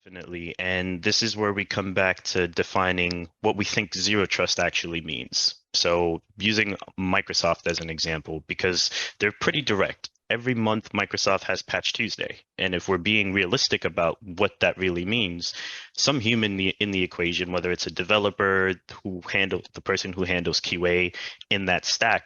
Definitely. And this is where we come back to defining what we think zero trust actually means. So, using Microsoft as an example, because they're pretty direct. Every month, Microsoft has Patch Tuesday. And if we're being realistic about what that really means, some human in the equation, whether it's a developer who handles the person who handles QA in that stack,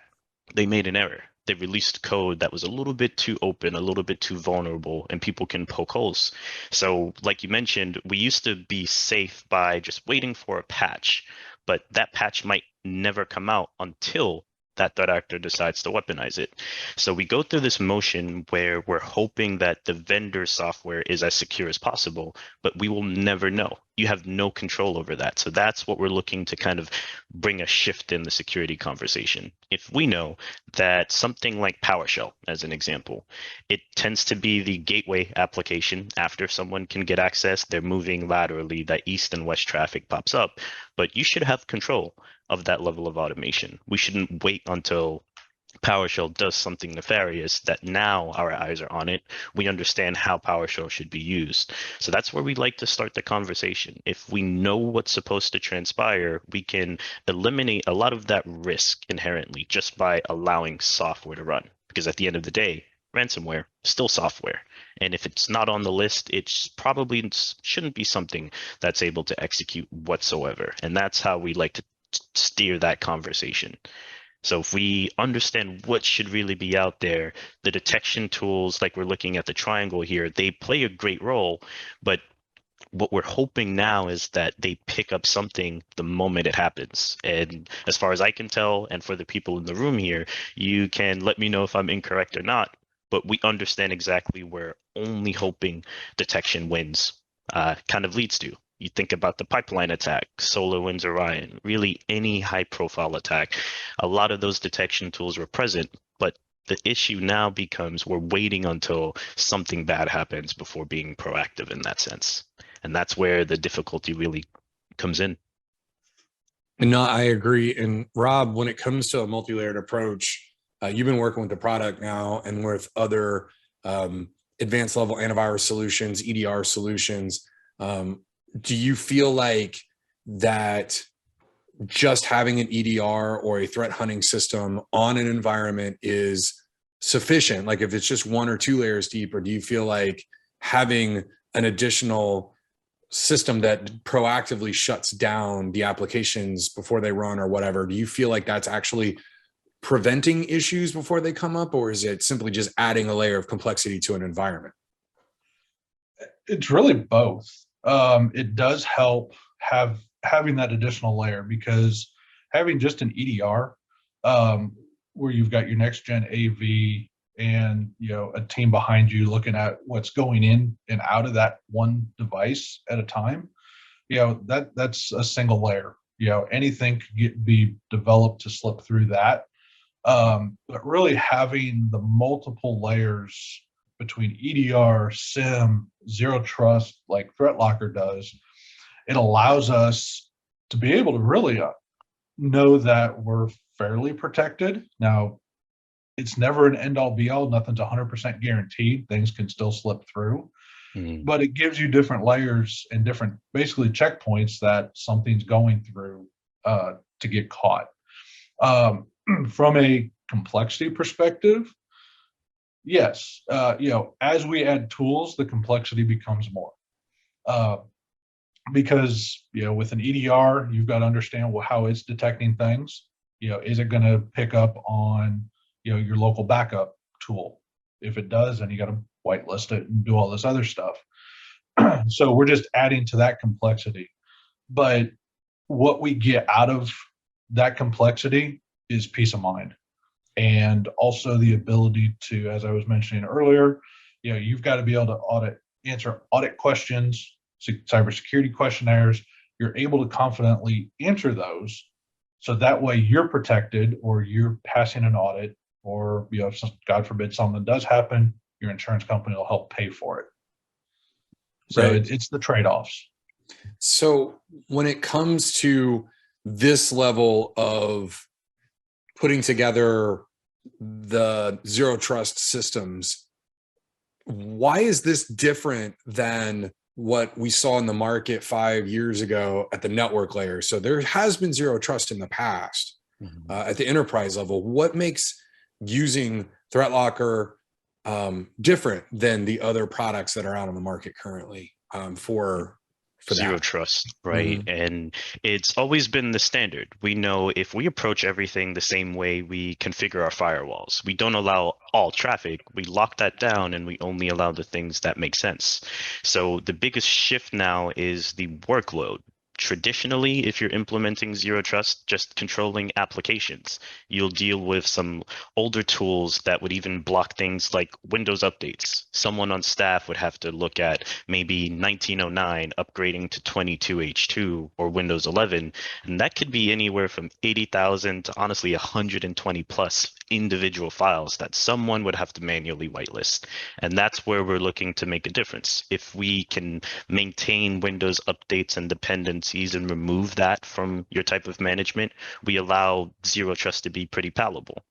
they made an error. They released code that was a little bit too open, a little bit too vulnerable, and people can poke holes. So, like you mentioned, we used to be safe by just waiting for a patch, but that patch might never come out until that threat actor decides to weaponize it. So we go through this motion where we're hoping that the vendor software is as secure as possible, but we will never know. You have no control over that. So that's what we're looking to kind of bring a shift in the security conversation. If we know that something like PowerShell, as an example, it tends to be the gateway application after someone can get access, they're moving laterally, that east and west traffic pops up, but you should have control of that level of automation. We shouldn't wait until PowerShell does something nefarious that now our eyes are on it. We understand how PowerShell should be used. So that's where we like to start the conversation. If we know what's supposed to transpire, we can eliminate a lot of that risk inherently just by allowing software to run. Because at the end of the day, ransomware is still software. And if it's not on the list, it's probably shouldn't be something that's able to execute whatsoever. And that's how we like to steer that conversation. So if we understand what should really be out there, the detection tools, like we're looking at the triangle here, they play a great role, but what we're hoping now is that they pick up something the moment it happens. And as far as I can tell, and for the people in the room here, you can let me know if I'm incorrect or not, but we understand exactly where only hoping detection wins kind of leads to. You think about the pipeline attack, SolarWinds Orion, really any high profile attack. A lot of those detection tools were present, but the issue now becomes we're waiting until something bad happens before being proactive in that sense. And that's where the difficulty really comes in. And no, I agree. And Rob, when it comes to a multi-layered approach, you've been working with the product now and with other advanced level antivirus solutions, EDR solutions. Do you feel like that just having an EDR or a threat hunting system on an environment is sufficient? Like if it's just one or two layers deep, or do you feel like having an additional system that proactively shuts down the applications before they run or whatever, do you feel like that's actually preventing issues before they come up, or is it simply just adding a layer of complexity to an environment? It's really both. It does help having that additional layer, because having just an EDR where you've got your next gen AV and a team behind you looking at what's going in and out of that one device at a time, that's a single layer. Anything could be developed to slip through that. But really having the multiple layers between EDR, SIM, zero trust, like ThreatLocker does, it allows us to be able to really know that we're fairly protected. Now, it's never an end-all be-all. Nothing's 100% guaranteed. Things can still slip through. But it gives you different layers and different, basically, checkpoints that something's going through to get caught. From a complexity perspective, yes, as we add tools, the complexity becomes more. Because with an EDR, you've got to understand how it's detecting things. Is it going to pick up on your local backup tool? If it does, then you got to whitelist it and do all this other stuff. So we're just adding to that complexity. But what we get out of that complexity is peace of mind, and also the ability to, as I was mentioning earlier, you've got to be able to answer audit questions, cybersecurity questionnaires. You're able to confidently answer those, so that way you're protected, or you're passing an audit, or God forbid something does happen, your insurance company will help pay for it. So right. It's the trade-offs. So when it comes to this level of putting together the zero trust systems, why is this different than what we saw in the market 5 years ago at the network layer. So there has been zero trust in the past at the enterprise level. What makes using ThreatLocker different than the other products that are out on the market currently for Zero that? trust, right? And it's always been the standard. We know if we approach everything the same way we configure our firewalls, we don't allow all traffic, we lock that down and we only allow the things that make sense. So the biggest shift now is the workload. Traditionally, if you're implementing zero trust, just controlling applications, you'll deal with some older tools that would even block things like Windows updates. Someone on staff would have to look at maybe 1909 upgrading to 22H2 or Windows 11, and that could be anywhere from 80,000 to honestly 120 plus individual files that someone would have to manually whitelist. And that's where we're looking to make a difference. If we can maintain Windows updates and dependencies and remove that from your type of management, we allow zero trust to be pretty palatable.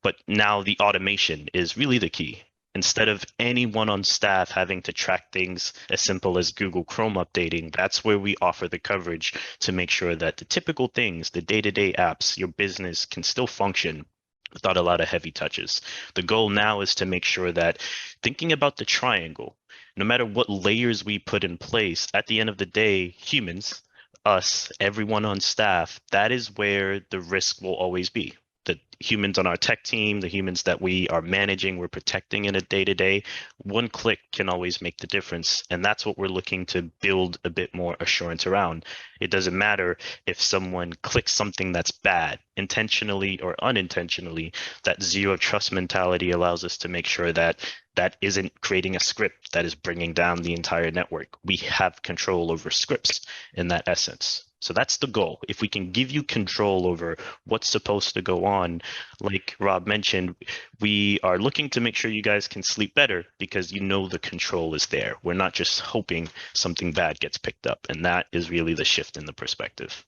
But now the automation is really the key. Instead of anyone on staff having to track things as simple as Google Chrome updating, that's where we offer the coverage to make sure that the typical things, the day-to-day apps, your business can still function without a lot of heavy touches. The goal now is to make sure that thinking about the triangle, no matter what layers we put in place, at the end of the day, humans, us, everyone on staff, that is where the risk will always be. The humans on our tech team, the humans that we are managing, we're protecting in a day-to-day, one click can always make the difference. And that's what we're looking to build a bit more assurance around. It doesn't matter if someone clicks something that's bad, intentionally or unintentionally. That zero trust mentality allows us to make sure that that isn't creating a script that is bringing down the entire network. We have control over scripts in that essence. So that's the goal. If we can give you control over what's supposed to go on, like Rob mentioned, we are looking to make sure you guys can sleep better because you know the control is there. We're not just hoping something bad gets picked up. And that is really the shift in the perspective.